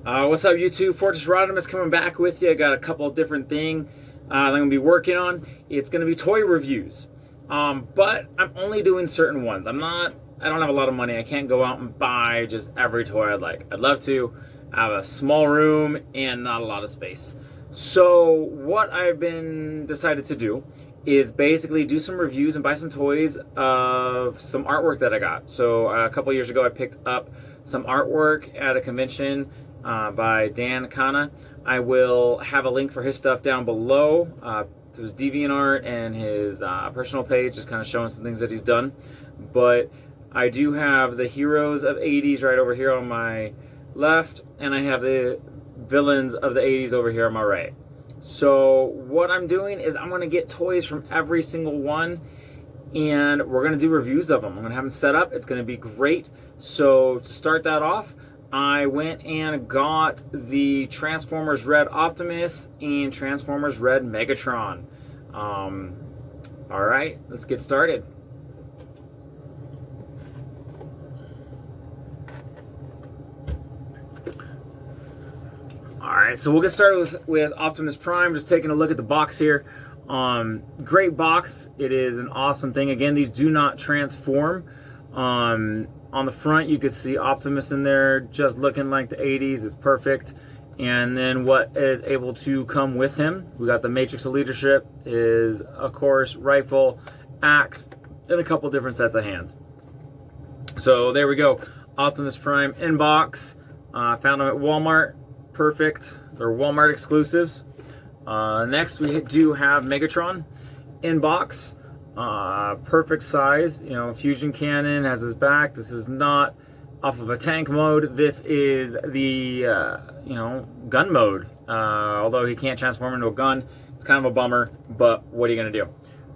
What's up, YouTube? Fortress Rodimus coming back with you. I got a couple of different things I'm going to be working on. It's going to be toy reviews, but I'm only doing certain ones. I don't have a lot of money. I can't go out and buy just every toy I'd like. I'd love to. I have a small room and not a lot of space. So what I've been decided to do is basically do some reviews and buy some toys of some artwork that I got. So a couple years ago, I picked up some artwork at a convention by Dan Khanna. I will have a link for his stuff down below to his DeviantArt and his personal page, just kind of showing some things that he's done. But I do have the heroes of 80s right over here on my left, and I have the villains of the 80s over here on my right. So what I'm doing is I'm going to get toys from every single one, and we're going to do reviews of them. I'm going to have them set up. It's going to be great. So to start that off, I went and got the Transformers Red Optimus and Transformers Red Megatron. All right, let's get started. Alright, so we'll get started with Optimus Prime. Just taking a look at the box here. Great box. It is an awesome thing. Again, these do not transform. On the front, you could see Optimus in there, just looking like the 80s. It's perfect. And then what is able to come with him, we got the Matrix of Leadership, is, of course, rifle, axe, and a couple different sets of hands. So there we go. Optimus Prime in box. Found them at Walmart. Perfect. They're Walmart exclusives. Next, we do have Megatron in box. Perfect size. You know, fusion cannon has his back. This is not off of a tank mode. This is the gun mode. Although he can't transform into a gun, it's kind of a bummer. But what are you gonna do?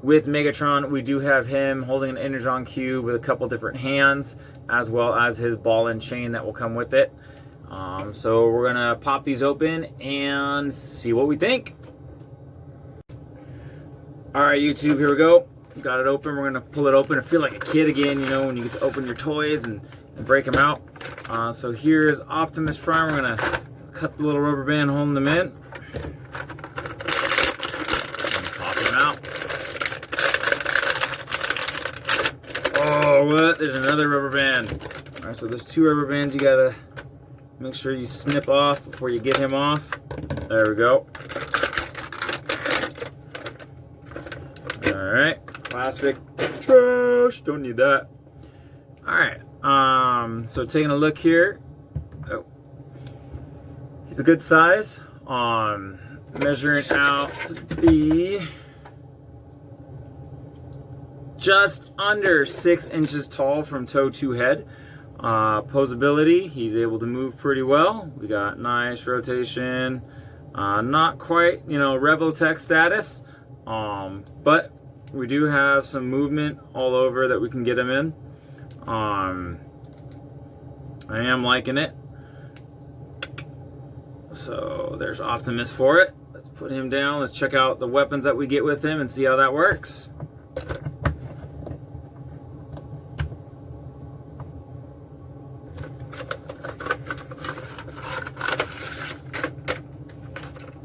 With Megatron, we do have him holding an Energon cube with a couple different hands, as well as his ball and chain that will come with it. So we're gonna pop these open and see what we think. All right, YouTube, here we go. Got it open. We're gonna pull it open. I feel like a kid again, you know, when you get to open your toys and break them out. So here's Optimus Prime. We're gonna cut the little rubber band holding them in. Pop them out. Oh, what? There's another rubber band. All right, so there's two rubber bands you gotta make sure you snip off before you get him off. There we go. Alright, plastic, trash, don't need that. Alright, so taking a look here. Oh, he's a good size. Measuring out to be just under 6 inches tall from toe to head. Posability, he's able to move pretty well. We got nice rotation. Not quite, Revotech status, but we do have some movement all over that we can get him in. I am liking it. So there's Optimus for it. Let's put him down. Let's check out the weapons that we get with him and see how that works.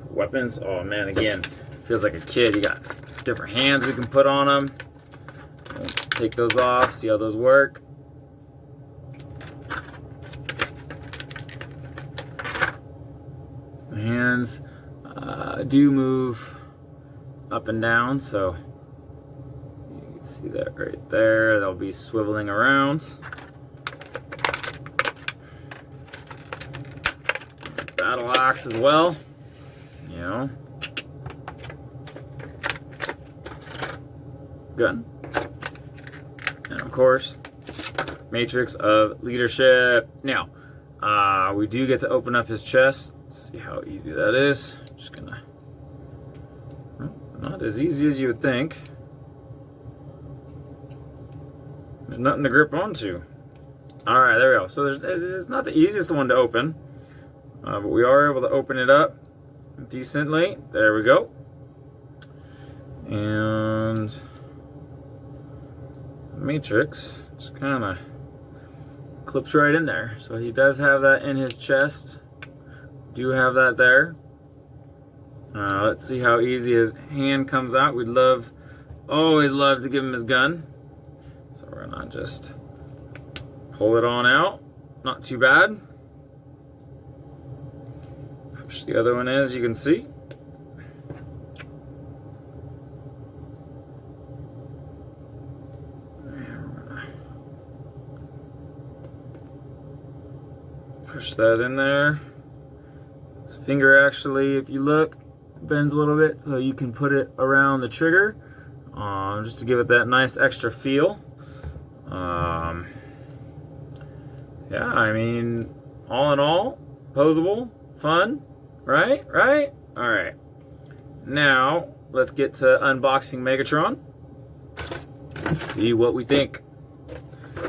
Weapons, oh man, again, feels like a kid. You got different hands we can put on them. Take those off, see how those work. The hands do move up and down, so you can see that right there. They'll be swiveling around. Battle axe as well. Gun. And of course, Matrix of Leadership. Now, we do get to open up his chest. Let's see how easy that is. Just gonna, not as easy as you would think. There's nothing to grip onto. All right, there we go. So it's not the easiest one to open, but we are able to open it up decently. There we go. And Matrix just kind of clips right in there. So he does have that in his chest. do have that there. Let's see how easy his hand comes out. We'd always love to give him his gun. So we're gonna just pull it on out. Not too bad. Push the other one in, as you can see. Push that in there. His finger actually, if you look, bends a little bit so you can put it around the trigger, just to give it that nice extra feel. Yeah, I mean, all in all, posable, fun, right? All right. Now, let's get to unboxing Megatron. Let's see what we think.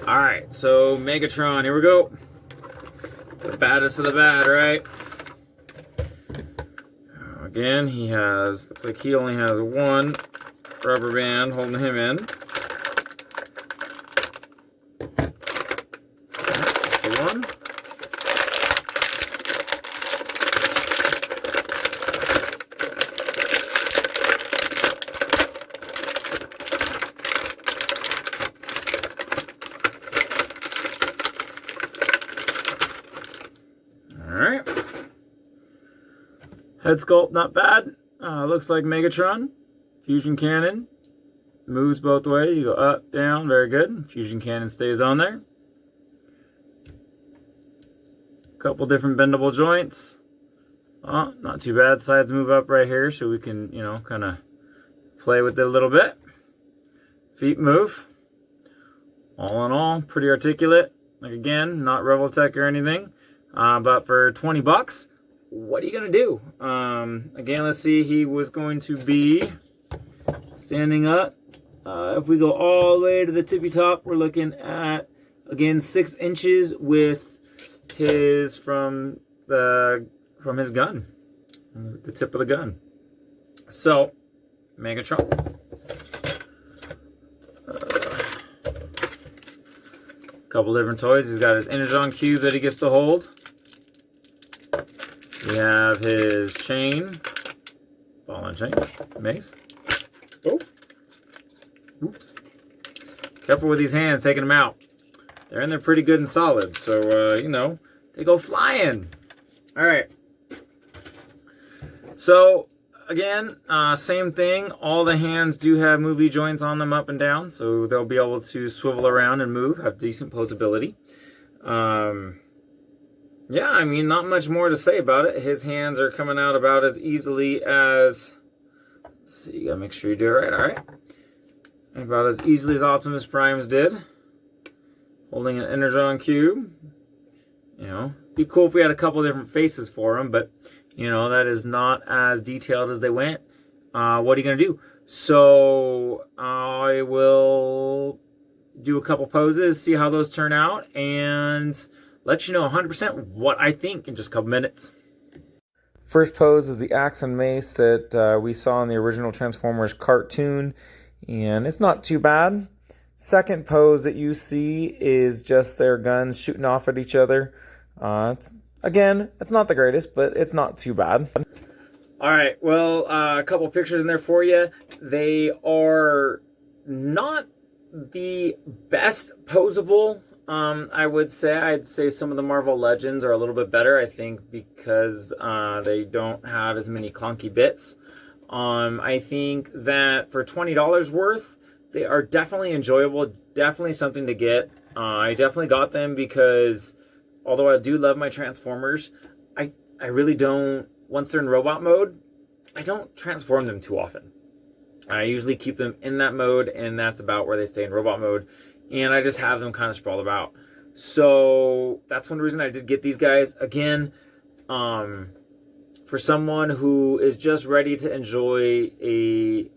All right, so Megatron, here we go. The baddest of the bad, right? Again, looks like he only has one rubber band holding him in. Just the one. Alright. Head sculpt, not bad. Looks like Megatron. Fusion cannon. Moves both ways. You go up, down. Very good. Fusion cannon stays on there. Couple different bendable joints. Not too bad. Sides move up right here so we can, kind of play with it a little bit. Feet move. All in all, pretty articulate. Like, again, not Revoltech or anything. But for 20 bucks, what are you going to do? Again, let's see. He was going to be standing up. If we go all the way to the tippy top, we're looking at, again, 6 inches with his from his gun, the tip of the gun. So, Megatron. Couple different toys. He's got his Energon cube that he gets to hold. We have his chain, ball and chain, mace. Oh, oops! Careful with these hands, taking them out. They're in there pretty good and solid, so they go flying. All right. So again, same thing. All the hands do have movie joints on them, up and down, so they'll be able to swivel around and move, have decent posability. Yeah, I mean, not much more to say about it. His hands are coming out about as easily as, let's see, you gotta make sure you do it right, all right? About as easily as Optimus Prime's did. Holding an Energon cube. Be cool if we had a couple different faces for him, but, that is not as detailed as they went. What are you gonna do? So, I will do a couple poses, see how those turn out, and let you know 100% what I think in just a couple minutes. First pose is the axe and mace that we saw in the original Transformers cartoon, and it's not too bad. Second pose that you see is just their guns shooting off at each other. It's not the greatest, but it's not too bad. All right, well, a couple pictures in there for you. They are not the best posable. I'd say some of the Marvel Legends are a little bit better, I think, because they don't have as many clunky bits. I think that for $20 worth, they are definitely enjoyable, definitely something to get. I definitely got them because, although I do love my Transformers, I really don't, once they're in robot mode, I don't transform them too often. I usually keep them in that mode, and that's about where they stay in robot mode. And I just have them kind of sprawled about. So that's one reason I did get these guys. Again, for someone who is just ready to enjoy a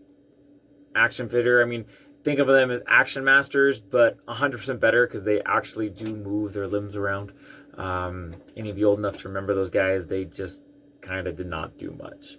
action figure, I mean, think of them as Action Masters, but 100% better because they actually do move their limbs around. Any of you old enough to remember those guys, they just kind of did not do much.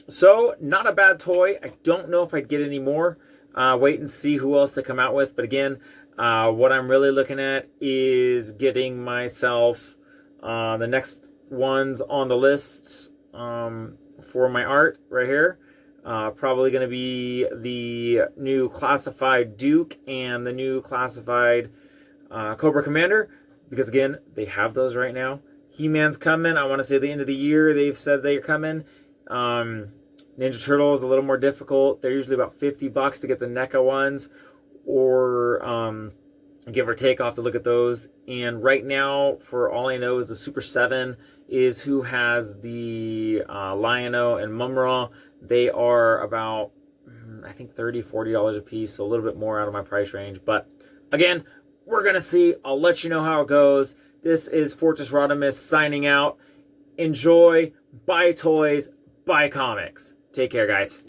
So not a bad toy. I don't know if I'd get any more. Wait and see who else they come out with. But again, what I'm really looking at is getting myself the next ones on the list for my art right here. Probably going to be the new classified Duke and the new classified Cobra Commander, because again, they have those right now. He-Man's coming. I want to say the end of the year. They've said they're coming. Ninja Turtles a little more difficult. They're usually about $50 to get the NECA ones, or give or take. I'll have to look at those. And right now, for all I know, is the Super 7 is who has the Lion-O and Mumra. They are about, I think, $30, $40 a piece, so a little bit more out of my price range. But again, we're going to see. I'll let you know how it goes. This is Fortress Rodimus signing out. Enjoy, buy toys, buy comics. Take care, guys.